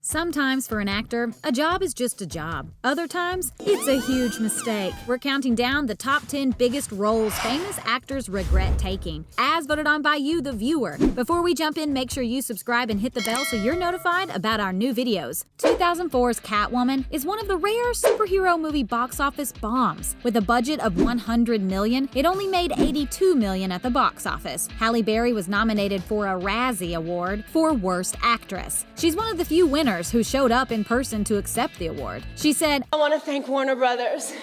Sometimes for an actor, a job is just a job. Other times, it's a huge mistake. We're counting down the top 10 biggest roles famous actors regret taking, as voted on by you, the viewer. Before we jump in, make sure you subscribe and hit the bell so you're notified about our new videos. 2004's Catwoman is one of the rare superhero movie box office bombs. With a budget of $100 million, it only made $82 million at the box office. Halle Berry was nominated for a Razzie Award for Worst Actress. She's one of the few winners who showed up in person to accept the award. She said, "I want to thank Warner Brothers.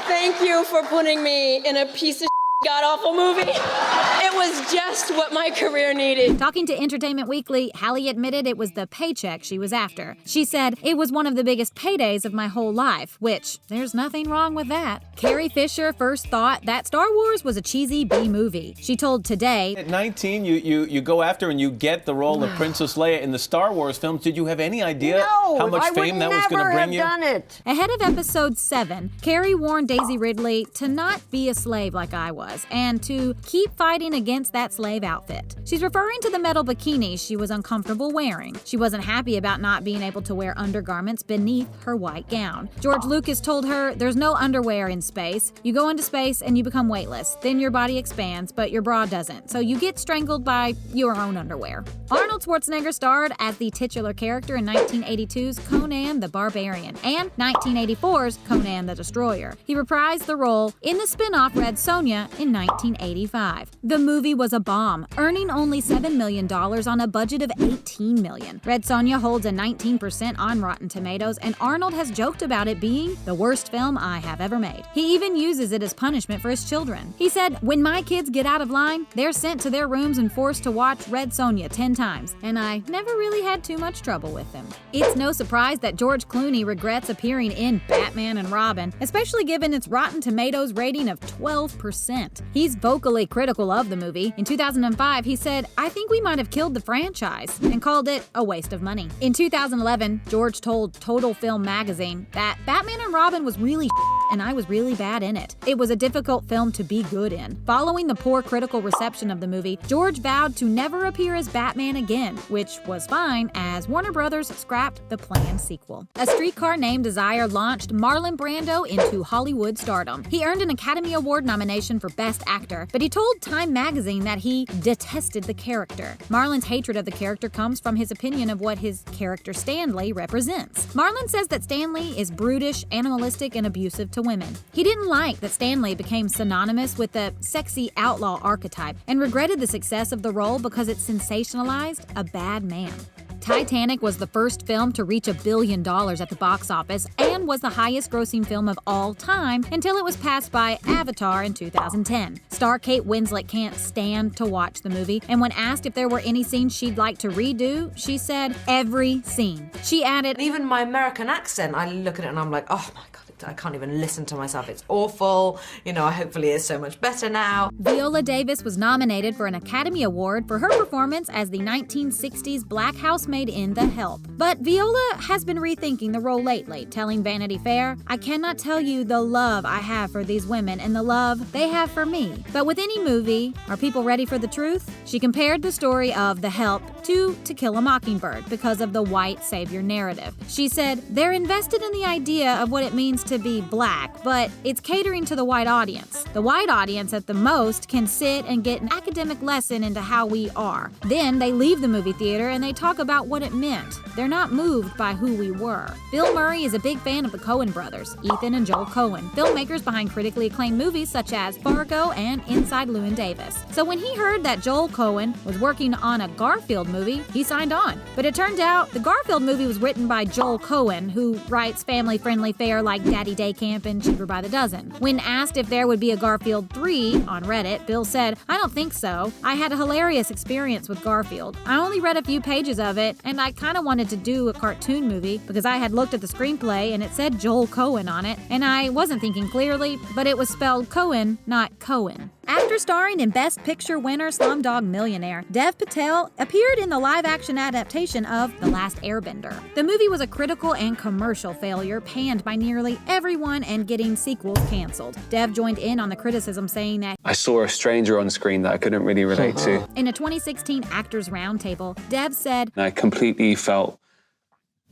Thank you for putting me in a piece of god-awful movie. It was just what my career needed." Talking to Entertainment Weekly, Halle admitted it was the paycheck she was after. She said, "It was one of the biggest paydays of my whole life," which there's nothing wrong with that. Carrie Fisher first thought that Star Wars was a cheesy B-movie. She told Today, "At 19, you go after and you get the role of Princess Leia in the Star Wars films. Did you have any idea how much fame that was going to bring you?" Done it. Ahead of episode 7, Carrie warned Daisy Ridley to not be a slave like I was, and to keep fighting against that slave outfit. She's referring to the metal bikini she was uncomfortable wearing. She wasn't happy about not being able to wear undergarments beneath her white gown. George Lucas told her, "There's no underwear in space. You go into space and you become weightless. Then your body expands, but your bra doesn't. So you get strangled by your own underwear." Arnold Schwarzenegger starred as the titular character in 1982's Conan the Barbarian and 1984's Conan the Destroyer. He reprised the role in the spin-off Red Sonja in 1985. The movie was a bomb, earning only $7 million on a budget of $18 million. Red Sonja holds a 19% on Rotten Tomatoes, and Arnold has joked about it being the worst film I have ever made. He even uses it as punishment for his children. He said, "When my kids get out of line, they're sent to their rooms and forced to watch Red Sonja 10 times, and I never really had too much trouble with them." It's no surprise that George Clooney regrets appearing in Batman and Robin, especially given its Rotten Tomatoes rating of 12%. He's vocally critical of the movie. In 2005, he said, "I think we might have killed the franchise," and called it a waste of money. In 2011, George told Total Film magazine that Batman and Robin was really and I was really bad in it. It was a difficult film to be good in. Following the poor critical reception of the movie, George vowed to never appear as Batman again, which was fine as Warner Brothers scrapped the planned sequel. A Streetcar Named Desire launched Marlon Brando into Hollywood stardom. He earned an Academy Award nomination for Best Actor, but he told Time magazine that he detested the character. Marlon's hatred of the character comes from his opinion of what his character Stanley represents. Marlon says that Stanley is brutish, animalistic, and abusive to women. He didn't like that Stanley became synonymous with the sexy outlaw archetype and regretted the success of the role because it sensationalized a bad man. Titanic was the first film to reach $1 billion at the box office and was the highest grossing film of all time until it was passed by Avatar in 2010. Star Kate Winslet can't stand to watch the movie, and when asked if there were any scenes she'd like to redo, she said, "Every scene." She added, Even my American accent, I look at it and I'm like, oh my God, I can't even listen to myself. It's awful. Hopefully it's so much better now. Viola Davis was nominated for an Academy Award for her performance as the 1960s black housemaid in The Help. But Viola has been rethinking the role lately, telling Vanity Fair, "I cannot tell you the love I have for these women and the love they have for me. But with any movie, are people ready for the truth?" She compared the story of The Help to Kill a Mockingbird because of the white savior narrative. She said, "They're invested in the idea of what it means to be black, but it's catering to the white audience. The white audience at the most can sit and get an academic lesson into how we are. Then they leave the movie theater and they talk about what it meant. They're not moved by who we were." Bill Murray is a big fan of the Coen brothers, Ethan and Joel Coen, filmmakers behind critically acclaimed movies such as Fargo and Inside Llewyn Davis. So when he heard that Joel Coen was working on a Garfield movie, he signed on. But it turned out the Garfield movie was written by Joel Coen, who writes family-friendly fare like Daddy Day Camp and Cheaper by the Dozen. When asked if there would be a Garfield 3 on Reddit, Bill said, "I don't think so. I had a hilarious experience with Garfield. I only read a few pages of it, and I kind of wanted to do a cartoon movie because I had looked at the screenplay and it said Joel Coen on it, and I wasn't thinking clearly, but it was spelled Coen, not Cohen." After starring in Best Picture winner Slumdog Millionaire, Dev Patel appeared in the live-action adaptation of The Last Airbender. The movie was a critical and commercial failure, panned by nearly everyone and getting sequels canceled. Dev joined in on the criticism, saying that I saw a stranger on screen that I couldn't really relate to. In a 2016 Actors Roundtable, Dev said, I completely felt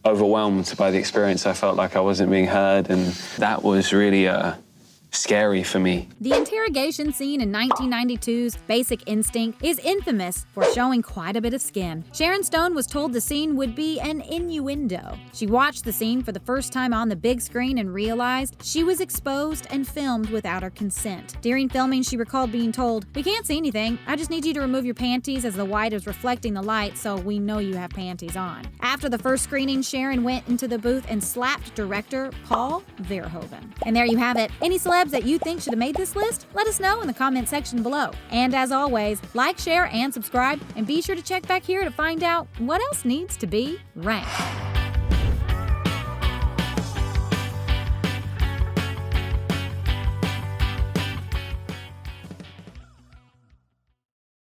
overwhelmed by the experience. I felt like I wasn't being heard, and that was really scary for me. The interrogation scene in 1992's Basic Instinct is infamous for showing quite a bit of skin. Sharon Stone was told the scene would be an innuendo. She watched the scene for the first time on the big screen and realized she was exposed and filmed without her consent. During filming, she recalled being told, "We can't see anything. I just need you to remove your panties as the white is reflecting the light so we know you have panties on." After the first screening, Sharon went into the booth and slapped director Paul Verhoeven. And there you have it. Any celebs that you think should have made this list? Let us know in the comment section below. And as always, like, share, and subscribe, and be sure to check back here to find out what else needs to be ranked.